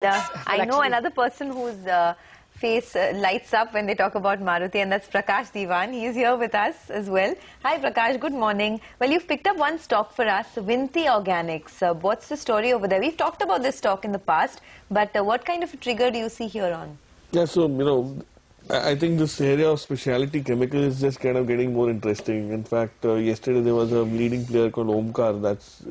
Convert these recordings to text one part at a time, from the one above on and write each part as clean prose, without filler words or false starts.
I know another person whose face lights up when they talk about Maruti, and that's Prakash Diwan. He is here with us as well. Hi Prakash, good morning. Well, you've picked up one stock for us, Vinthi Organics. What's the story over there? We've talked about this stock in the past, but what kind of a trigger do you see here on? Yeah, so, I think this area of specialty chemicals is just kind of getting more interesting. In fact, yesterday there was a leading player called Omkar that's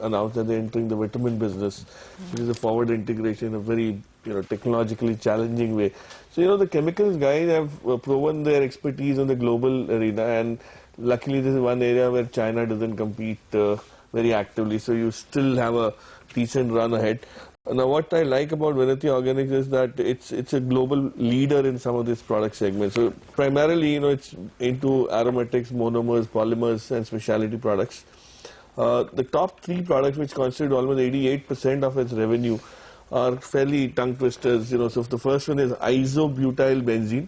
announced that they're entering the vitamin business, which is a forward integration in a very, technologically challenging way. So, the chemicals guys have proven their expertise in the global arena, and luckily this is one area where China doesn't compete very actively. So you still have a decent run ahead. Now, what I like about Vinthi Organics is that it's a global leader in some of these product segments. So primarily, it's into aromatics, monomers, polymers, and specialty products. The top three products, which constitute almost 88% of its revenue, are fairly tongue twisters. So the first one is isobutyl benzene,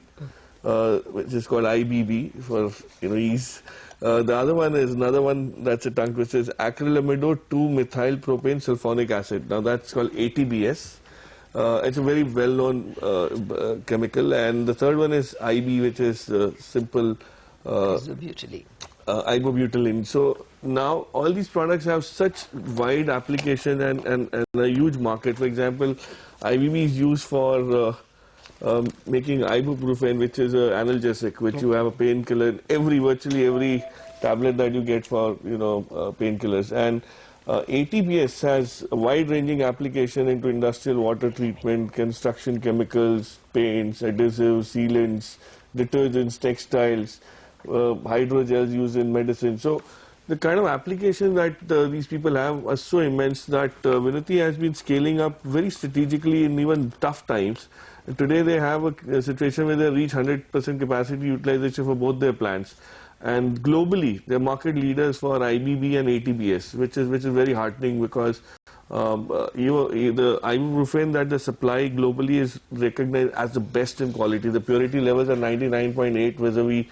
which is called IBB for ease. The other one is another one that's a tongue twister, is acrylamido 2-methylpropane sulfonic acid. Now that's called ATBS. It's a very well-known chemical. And the third one is IB, which is simple ibobutylene. So now all these products have such wide application and a huge market. For example, IBB is used for making ibuprofen, which is an analgesic, which you have a painkiller in virtually every tablet that you get for painkillers. And ATBS has a wide-ranging application into industrial water treatment, construction chemicals, paints, adhesives, sealants, detergents, textiles, hydrogels used in medicine. So the kind of application that these people have are so immense that Vinthi has been scaling up very strategically in even tough times. Today they have a situation where they reach 100% capacity utilization for both their plants. And globally, they're market leaders for IBB and ATBS, which is very heartening, because the ibuprofen that they supply globally is recognized as the best in quality. The purity levels are 99.8 vis-a-vis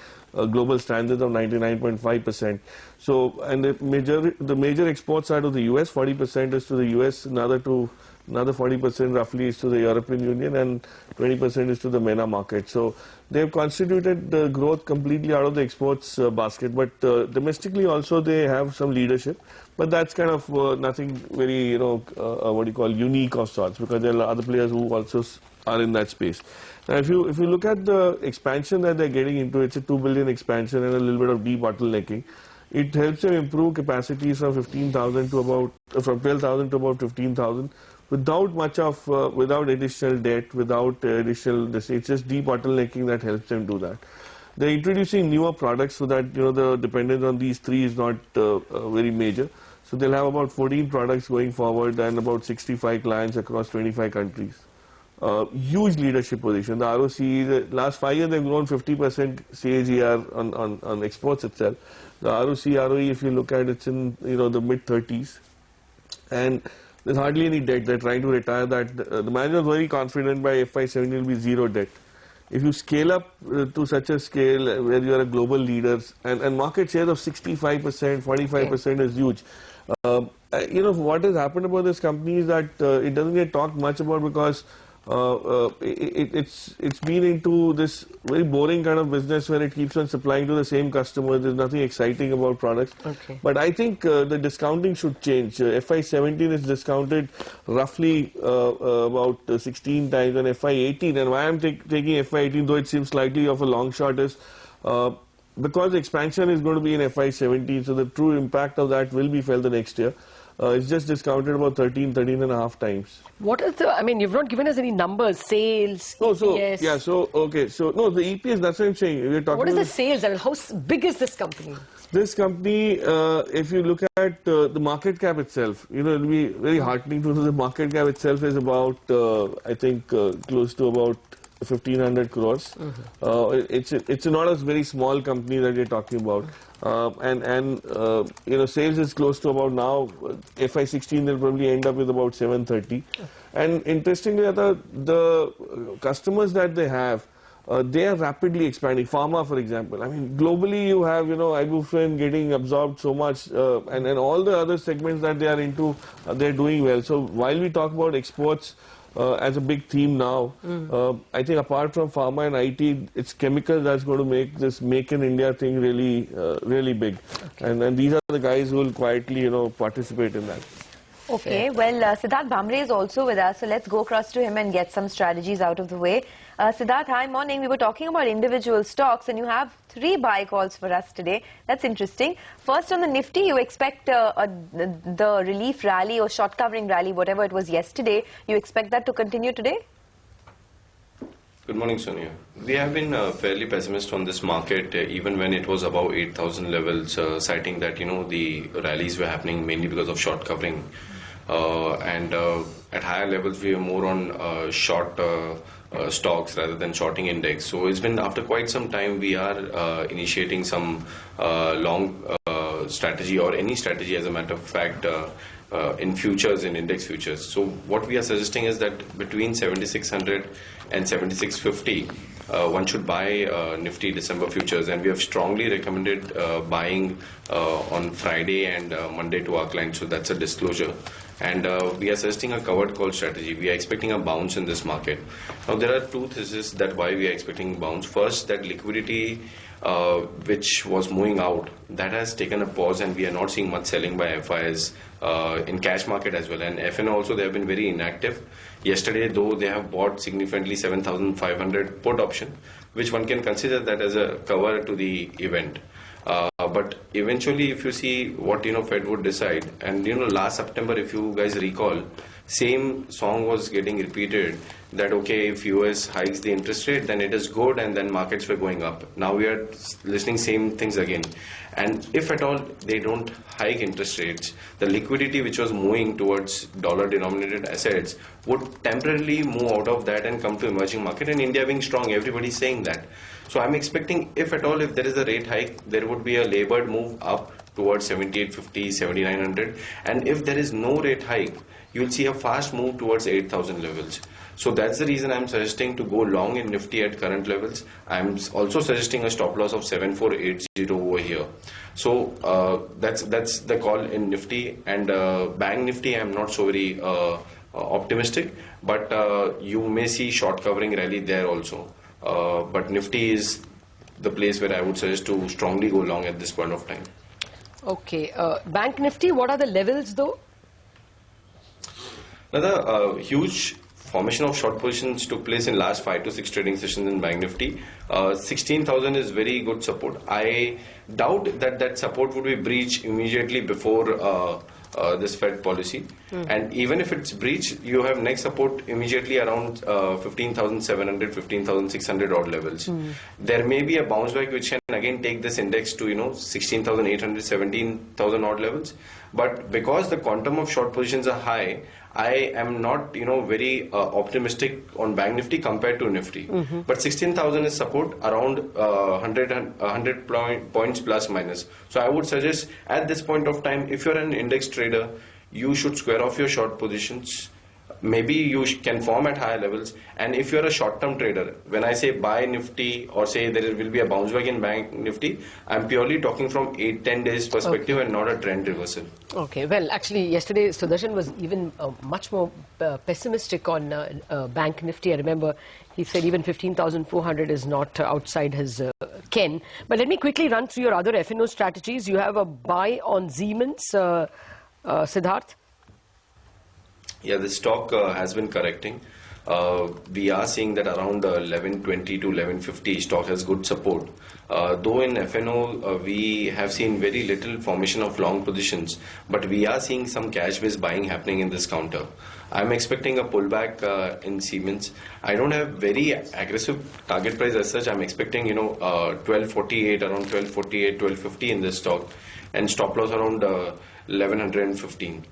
global standards of 99.5%. So, and the major exports are to the US. 40% is to the US, another 40% roughly is to the European Union, and 20% is to the MENA market. So they've constituted the growth completely out of the exports basket, but domestically also they have some leadership. But that's kind of nothing very, unique of sorts, because there are other players who also are in that space. Now, if you look at the expansion that they're getting into, it's a 2 billion expansion and a little bit of debottlenecking. It helps them improve capacities from 12,000 to about 15,000. Without additional debt, without additional, it's just debottlenecking that helps them do that. They're introducing newer products so that the dependence on these three is not very major. So they'll have about 14 products going forward and about 65 clients across 25 countries. Huge leadership position. The ROC, the last 5 years they've grown 50% CAGR on exports itself. The ROC, ROE, if you look at it's in the mid-30s, and there's hardly any debt. They're trying to retire that. The manager is very confident by FY17 will be zero debt. If you scale up to such a scale where you are a global leader, and market share of 65%, 45% is huge. What has happened about this company is that it doesn't get talked much about, because it's been into this very boring kind of business where it keeps on supplying to the same customer. There's nothing exciting about products. Okay. But I think the discounting should change. FY17 is discounted roughly about 16 times on FY18. And why I'm taking FY18, though it seems slightly of a long shot, is because the expansion is going to be in FY17, so the true impact of that will be felt the next year. It's just discounted about 13 and a half times. What is you've not given us any numbers, sales, no, EPS. No, the EPS, that's what I'm saying. We're talking what is the sales? How big is this company? This company, if you look at the market cap itself, it'll be very heartening to know the market cap itself is about, I think, close to about 1,500 crores. It's not a very small company that we're talking about. Sales is close to about now, FY16 they'll probably end up with about 730. And interestingly, the customers that they have, they are rapidly expanding. Pharma, for example. I mean, globally you have, ibuprofen getting absorbed so much, and all the other segments that they are into, they're doing well. So while we talk about exports, as a big theme now. I think apart from pharma and IT, it's chemical that's going to make this Make in India thing really big. Okay. And these are the guys who will quietly, participate in that. Okay, well, Siddharth Bhamre is also with us, so let's go across to him and get some strategies out of the way. Siddharth, hi, morning. We were talking about individual stocks and you have 3 buy calls for us today. That's interesting. First, on the Nifty, you expect the relief rally or short covering rally, whatever it was yesterday, you expect that to continue today? Good morning, Sonia. We have been fairly pessimist on this market, even when it was above 8,000 levels, citing that, the rallies were happening mainly because of short covering. And at higher levels, we are more on short stocks rather than shorting index. So it's been after quite some time we are initiating some long strategy or any strategy, as a matter of fact, in futures, in index futures. So what we are suggesting is that between 7600 and 7650, one should buy Nifty December futures, and we have strongly recommended buying on Friday and Monday to our clients. So that's a disclosure. And we are suggesting a covered call strategy. We are expecting a bounce in this market. Now there are 2 theses that why we are expecting bounce. First, that liquidity which was moving out, that has taken a pause, and we are not seeing much selling by FIs in cash market as well. And FNO also, they have been very inactive. Yesterday, though, they have bought significantly 7,500 put option, which one can consider that as a cover to the event. But eventually, if you see what Fed would decide, and last September, if you guys recall, same song was getting repeated that okay, if US hikes the interest rate, then it is good, and then markets were going up. Now we are listening same things again. And if at all they don't hike interest rates, the liquidity which was moving towards dollar denominated assets would temporarily move out of that and come to emerging market. And India being strong, everybody is saying that. So I'm expecting, if at all, if there is a rate hike, there would be a labored move up towards 7850, 7900. And if there is no rate hike, you will see a fast move towards 8,000 levels. So that's the reason I'm suggesting to go long in Nifty at current levels. I'm also suggesting a stop loss of 7480 over here. So that's the call in Nifty. And Bank Nifty, I'm not so very optimistic, but you may see short covering rally there also. But Nifty is the place where I would suggest to strongly go long at this point of time. Okay, Bank Nifty, what are the levels though? Another huge formation of short positions took place in last 5 to 6 trading sessions in Bank Nifty. 16,000 is very good support. I doubt that support would be breached immediately before this Fed policy. And even if it's breached, you have next support immediately around 15,700, 15,600 odd levels. There may be a bounce back which can again take this index to 16,800, 17,000 odd levels. But because the quantum of short positions are high, I am not very optimistic on Bank Nifty compared to Nifty. But 16,000 is support around 100 points plus minus. So I would suggest at this point of time, if you're an index trader, you should square off your short positions. Maybe you can form at higher levels. And if you're a short-term trader, when I say buy Nifty or say there will be a bounce back in Bank Nifty, I'm purely talking from 8-10 days perspective and not a trend reversal. Okay, well, actually, yesterday Sudarshan was even much more pessimistic on Bank Nifty. I remember he said even 15,400 is not outside his ken. But let me quickly run through your other FNO strategies. You have a buy on Siemens, Siddharth. Yeah, the stock has been correcting. We are seeing that around 1120 to 1150 stock has good support. Though in FNO we have seen very little formation of long positions, but we are seeing some cash-based buying happening in this counter. I'm expecting a pullback in Siemens. I don't have very aggressive target price as such. I'm expecting 1248, around 1248, 1250 in this stock, and stop loss around 1115.